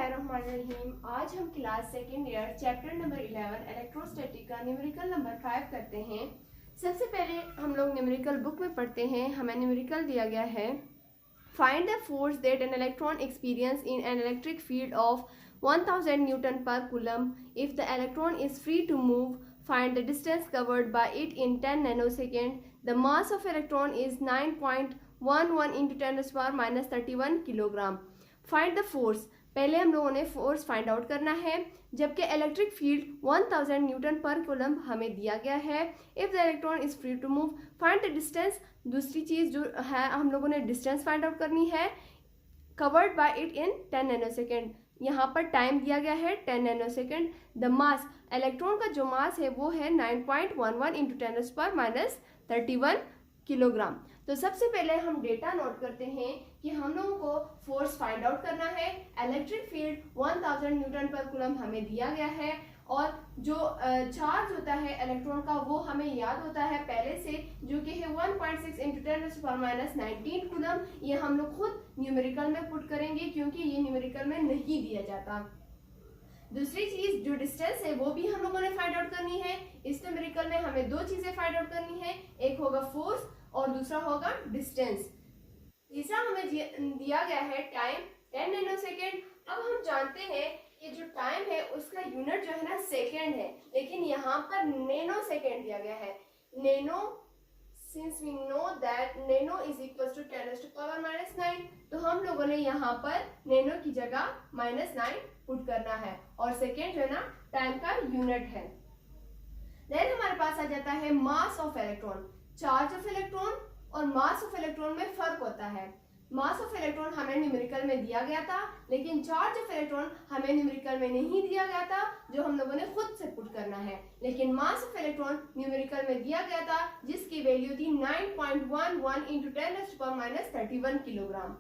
बिस्मिल्लाहिर्रहमानिर्रहीम। आज हम class second year chapter number 11 electrostatic का न्यूमेरिकल नंबर 5 करते हैं। सबसे पहले हम लोग न्यूमेरिकल बुक में पढ़ते हैं। हमें न्यूमेरिकल दिया गया है, find the force that an electron experiences in an electric field of 1000 newton per coulomb if the electron is free to move, find the distance covered by it in 10 nanosecond, the mass of electron is 9.11 into 10⁻³ 31 kilogram. Find the force, पहले हम लोगों ने force find out करना है, जबकि electric field 1000 newton per coulomb हमें दिया गया है। If the electron is free to move, find the distance, दूसरी चीज जो है हम लोगों ने डिस्टेंस फाइंड आउट करनी है, covered by it in 10 nanosecond. यहाँ पर टाइम दिया गया है 10 नैनोसेकेंड। द मास, इलेक्ट्रॉन का जो मास है वो है 9.11 into 10⁻³ किलोग्राम। तो सबसे पहले हम डेटा नोट करते हैं कि हम लोगों को फोर्स फाइंड आउट करना है। Electric field 1000 newton per coulomb हमें दिया गया है और जो चार्ज होता है इलेक्ट्रॉन का वो हमें याद होता है पहले से, जो कि है 1.6 into 10⁻19 कूलम। ये हम लोग खुद न्यूमेरिकल में पुट करेंगे क्योंकि ये न्यूमेरिकल में नहीं दिया जाता। दूसरी चीज जो डिस्टेंस है वो भी हम लोगों ने फाइंड आउट करनी है। इस न्यूमेरिकल में हमें दो चीजें फाइंड आउट करनी है, एक होगा फोर्स और दूसरा होगा डिस्टेंस। तीसरा हमें दिया गया है टाइम 10 नैनोसेकेंड। अब हम जानते हैं कि जो टाइम है उसका यूनिट जो है ना सेकेंड है, लेकिन यहाँ पर नैनो सेकेंड दिया गया है। Nano, since we know that nano is equal to 10⁻⁻⁹, तो हम लोगों ने यहाँ पर नैनो की जगह -9 पुट करना है और सेकेंड जो है ना टाइम का यूनिट है। देन हमारे पास आ जाता है मास of electron. Charge of electron और मास ऑफ इलेक्ट्रॉन में फर्क होता है। मास ऑफ इलेक्ट्रॉन हमें न्यूमेरिकल में दिया गया था, लेकिन चार्ज ऑफ इलेक्ट्रॉन हमें न्यूमेरिकल में नहीं दिया गया था, जो हम लोगों ने खुद से पुट करना है। लेकिन मास ऑफ इलेक्ट्रॉन न्यूमेरिकल में दिया गया था, जिसकी वैल्यू थी 9.11 into 10⁻31 किलोग्राम।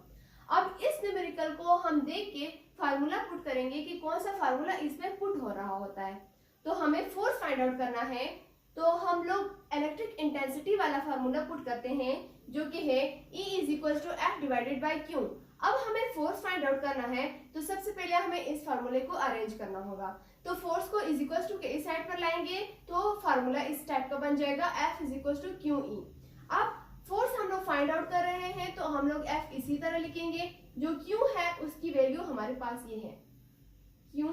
अब इस न्यूमेरिकल को हम देख के फार्मूला पुट करेंगे कि कौन सा फार्मूला इसमें पुट हो रहा होता है। तो हमें फोर्स फाइंड आउट करना है, तो हम लोग इलेक्ट्रिक इंटेंसिटी वाला फार्मूला पुट करते हैं, जो कि है E = F/Q। अब हमें फोर्स फाइंड आउट करना है, तो सबसे पहले हमें इस फार्मूले को अरेंज करना होगा। तो फोर्स को इज के इस साइड पर लाएंगे तो फार्मूला इस टाइप का बन जाएगा, F = QE। अब फोर्स हम लोग फाइंड आउट कर रहे हैं तो हम लोग F इसी तरह लिखेंगे, जो Q है उसकी वैल्यू हमारे पास ये है, Q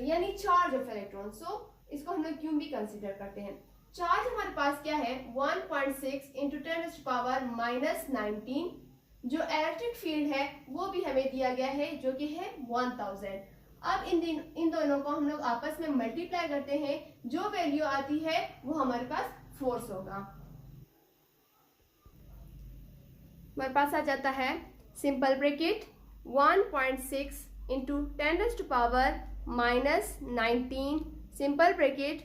यानी चार्ज ऑफ इलेक्ट्रॉन। सो इसको हम लोग Q भी कंसीडर करते हैं। चार्ज हमारे पास क्या है 1.6 into 10⁻⁻19। जो इलेक्ट्रिक फील्ड है वो भी हमें दिया गया है, जो कि है 1000। अब इन दोनों को हम लोग आपस में मल्टीप्लाई करते हैं, जो वैल्यू आती है वो हमारे पास फोर्स होगा। हमारे पास आ जाता है simple bracket 1.6 into 10⁻⁻19 simple bracket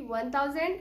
1000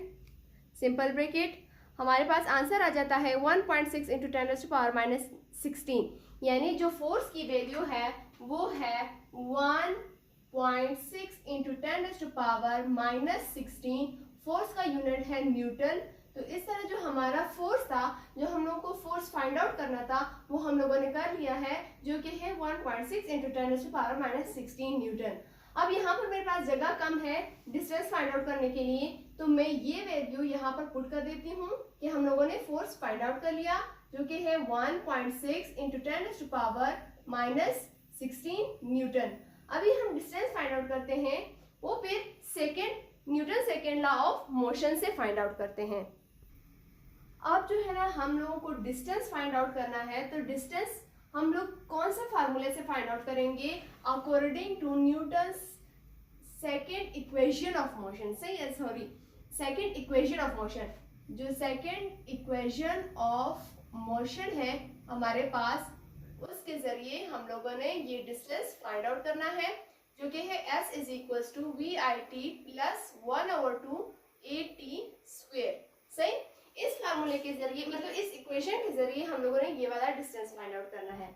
simple bracket. हमारे पास आंसर आ जाता है 1.6 into 10⁻16, यानी जो फोर्स की वैल्यू है वो है 1.6 into 10⁻16। फोर्स का यूनिट है न्यूटन। तो इस तरह जो हमारा फोर्स था, जो हम लोगों को फोर्स फाइंड आउट करना था, वो हम लोगों ने कर लिया है, जो कि है 1.6 into 10⁻16 न्यूटन। अब यहाँ पर मेरे पास जगह कम है डिस्टेंस फाइंड आउट करने के लिए, तो मैं ये वैल्यू यहाँ पर पुट कर देती हूँ कि हम लोगों ने फोर्स फाइंड आउट कर लिया, जो कि है 1.6 into 10⁻16 न्यूटन। अभी हम डिस्टेंस फाइंड आउट करते हैं, वो फिर Newton second law of motion से फाइंड आउट करते हैं। अब जो है ना हम लोगों को डिस्टेंस फाइंड आउट करना है, तो डिस्टेंस हम लोग कौन सा फार्मूले से फाइंड आउट करेंगे, according to Newton's second equation of motion. सही है, sorry, second equation of motion. जो सेकेंड इक्वेशन ऑफ मोशन है हमारे पास, उसके जरिए हम लोगों ने ये डिस्टेंस फाइंड आउट करना है, जो कि है S = VIT + 1/2 AT²। सही, इस फार्मूले के जरिए, मतलब इस इक्वेशन के जरिए हम लोगों ने ये वाला डिस्टेंस फाइंड आउट करना है।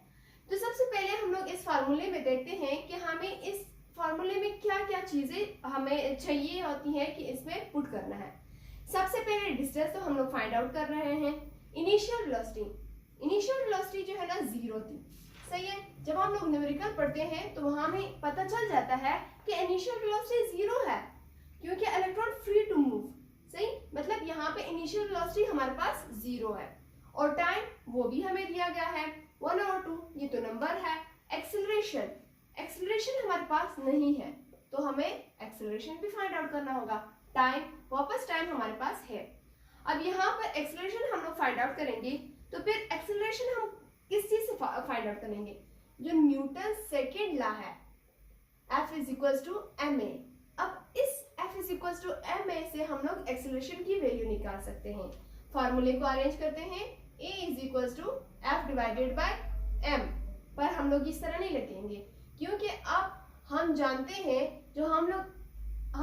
तो सबसे पहले हम लोग इस फार्मूले में देखते हैं कि हमें इस फार्मूले में क्या क्या चीजें हमें चाहिए होती हैं कि इसमें पुट करना है। सबसे पहले डिस्टेंस तो हम लोग फाइंड आउट कर रहे हैं। इनिशियल वेलोसिटी जो है ना 0 थी। सही है। जब हम लोग न्यूमेरिकल पढ़ते हैं तो वहां हमें पता चल जाता है कि इनिशियल वेलोसिटी 0 है, क्योंकि इलेक्ट्रॉन फ्री टू मूव। सही, मतलब यहाँ पे इनिशियल वेलोसिटी हमारे पास 0 है, और टाइम वो भी हमें दिया गया है 1 और 2, ये तो नंबर है। एक्सेलरेशन, एक्सेलरेशन हमारे पास नहीं है, तो हमें एक्सेलरेशन भी फाइंड आउट करना होगा। टाइम, वापस टाइम हमारे पास है। अब यहाँ पर एक्सेलरेशन हम लोग फाइंड आउट करेंगे, तो फिर एक्सेलरेशन हम किस चीज से फाइंड आउट करेंगे? जो न्यूटन सेकेंड लॉ है, F is equal to ma। अब इस F is equal to ma से हम लोग एक्सेलरेशन की वैल्यू निकाल सकते हैं। फॉर्मूले को अरेंज करते हैं, a is equal to F divided by m, पर हम लोग इस तरह नहीं लिखेंगे, क्योंकि अब हम जानते हैं जो हम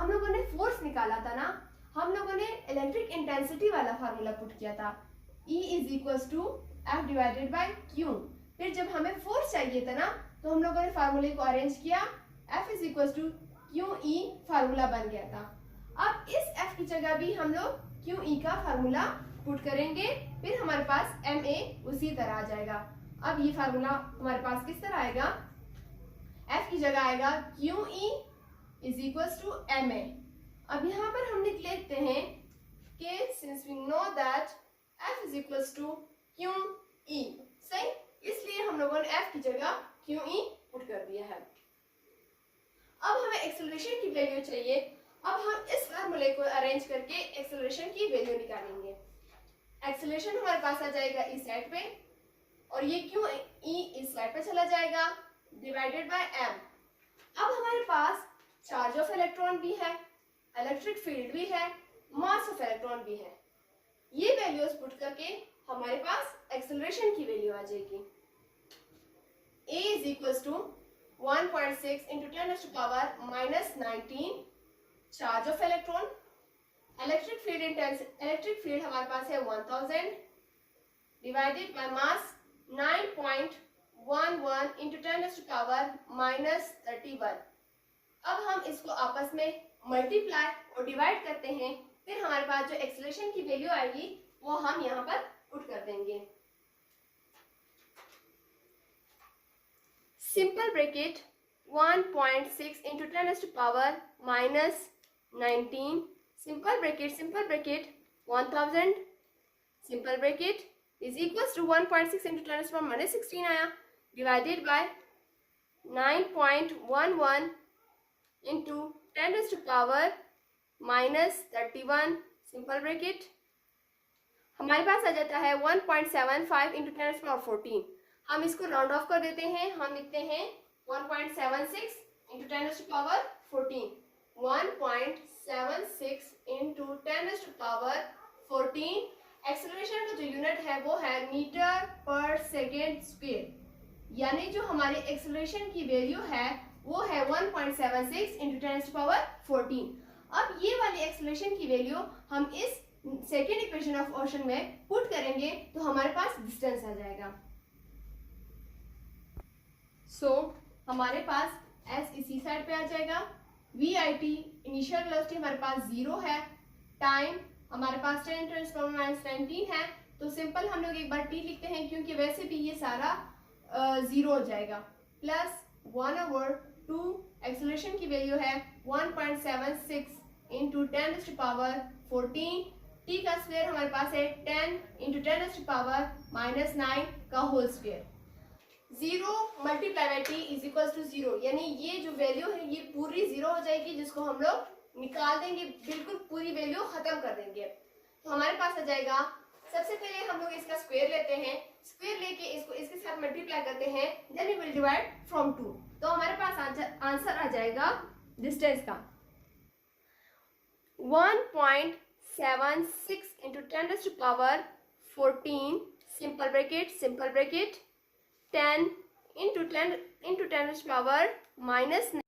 लोगों ने फोर्स निकाला था ना, हम लोगों ने इलेक्ट्रिक इंटेंसिटी वाला फार्मूला पुट किया था, E is equal to F divided by Q। फिर जब हमें फोर्स चाहिए था ना, तो हम लोगों ने फार्मूले को अरेंज किया, F is equal to QE formula बन गया था। अब इस F की जगह भी हम लोग QE का फार्मूला पुट करेंगे, फिर हमारे पास MA उसी तरह आ जाएगा। अब ये फार्मूला हमारे पास किस तरह आएगा? F की जगह आएगा QE is equal to MA। अब यहाँ पर हम लिख लेते हैं कि since we know that F is equal to QE, सही, इसलिए हम लोगों ने F की जगह QE पुट कर दिया है। अब हमें एक्सेलरेशन की वैल्यू चाहिए। अब हम इस फार्मूले को अरेंज करके एक्सेलरेशन की वैल्यू निकालेंगे। एक्सेलरेशन हमारे पास आ जाएगा इस साइड पे, और ये QE इस साइड पे चला जाएगा, डिवाइडेड बाय m। अब हमारे पास चार्ज ऑफ इलेक्ट्रॉन भी है, इलेक्ट्रिक फील्ड भी है, मास ऑफ इलेक्ट्रॉन भी है। ये वैल्यूज पुट करके हमारे पास एक्सेलरेशन की वैल्यू आ जाएगी। A is equal to 1.6 into 10⁻⁻19 charge of electron. Electric field हमारे पास है 1000 डिवाइडेड बाय मास 9.11 इंटू 10⁻31। अब हम इसको आपस में मल्टीप्लाई और डिवाइड करते हैं, फिर हमारे पास जो एक्सेलरेशन की वैल्यू आएगी वो हम यहाँ पर पुट कर देंगे। Simple bracket 1.6 into 10⁻⁻19 simple bracket 1000 simple bracket is equal to 1.6 into 10⁻⁻16 आया, divided by 9.11 into 10⁻⁻31 simple bracket हमारे पास आ जाता है 1.75 इंटू 10⁻14। हम इसको राउंड ऑफ कर देते हैं, हम लिखते हैं 1.76 इंटू 10⁻14। 1.76 इंटू 10⁻14 एक्सेलरेशन का जो यूनिट है वो है मीटर पर सेकेंड स्क्वायर, यानी जो हमारी एक्सेलरेशन की वैल्यू है वो है 1.76 इंटू 10⁻14। अब ये वाली एक्सेलरेशन की वैल्यू हम इस सेकेंड इक्वेशन ऑफ मोशन में पुट करेंगे, तो हमारे पास डिस्टेंस आ जाएगा। सो हमारे पास S इसी साइड पे आ जाएगा। VIT इनिशियल वेलोसिटी हमारे पास 0 है, टाइम हमारे पास 10⁻⁻19 है, तो सिंपल हम लोग एक बार T लिखते हैं, क्योंकि वैसे भी ये सारा 0 हो जाएगा, प्लस 1/2 एक्सेलरेशन की वैल्यू है 1.76 इंटू 10⁻14। T का स्क्वायर हमारे पास है 10 इंटू 10⁻⁻9 का whole square. 0 multiply by T is equal to 0, यानी ये जो वैल्यू है ये पूरी 0 हो जाएगी, जिसको हम लोग निकाल देंगे, बिल्कुल पूरी वैल्यू खत्म कर देंगे। तो हमारे पास आ जाएगा, सबसे पहले हम लोग इसका स्क्वायर लेते हैं, स्क्वायर लेके इसको इसके साथ मल्टीप्लाई करते हैं, then we will divide from 2। तो हमारे पास आंसर आ जाएगा डिस्टेंस का 1.76 इंटू 10⁻14 सिंपल ब्रैकेट 10 इंटू 10⁻⁻9।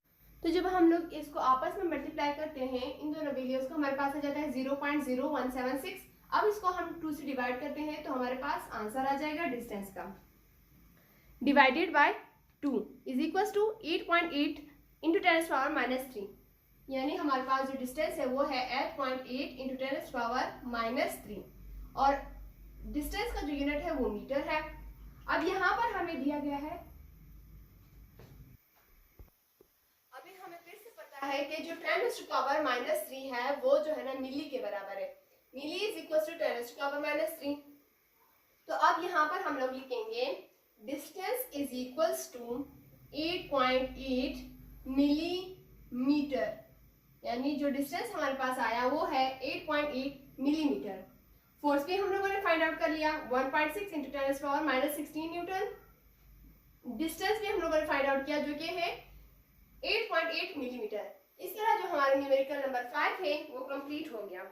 तो जब हम लोग इसको आपस में मल्टीप्लाई करते हैं इन दोनों वैल्यूज को, हमारे पास आ जाता है 0.0176। अब इसको हम 2 से डिवाइड करते हैं, तो हमारे पास आंसर आ जाएगा डिस्टेंस का, divided by 2 is equal to 8.8 into 10⁻⁻3, यानी हमारे पास जो डिस्टेंस है वो है 8.8 इंटू 10⁻⁻3, और डिस्टेंस का जो यूनिट है वो मीटर है। अब यहाँ पर हमें दिया गया है है कि जो 10⁻³ है वो जो है ना मिली के बराबर है। मिली इज इक्वल टू 10⁻³ तो अब यहाँ पर हम लोग लिखेंगे distance is equals to 8.8 millimetre, यानी जो डिस्टेंस हमारे पास आया वो है 8.8 मिलीमीटर। फोर्स भी हम लोगों ने फाइंड आउट कर लिया 1.6 इंटू 10⁻16 न्यूटन। डिस्टेंस भी हम लोगों ने फाइंड आउट किया जो कि है 8.8 मिलीमीटर। इस तरह जो हमारा न्यूमेरिकल नंबर 5 है वो कंप्लीट हो गया।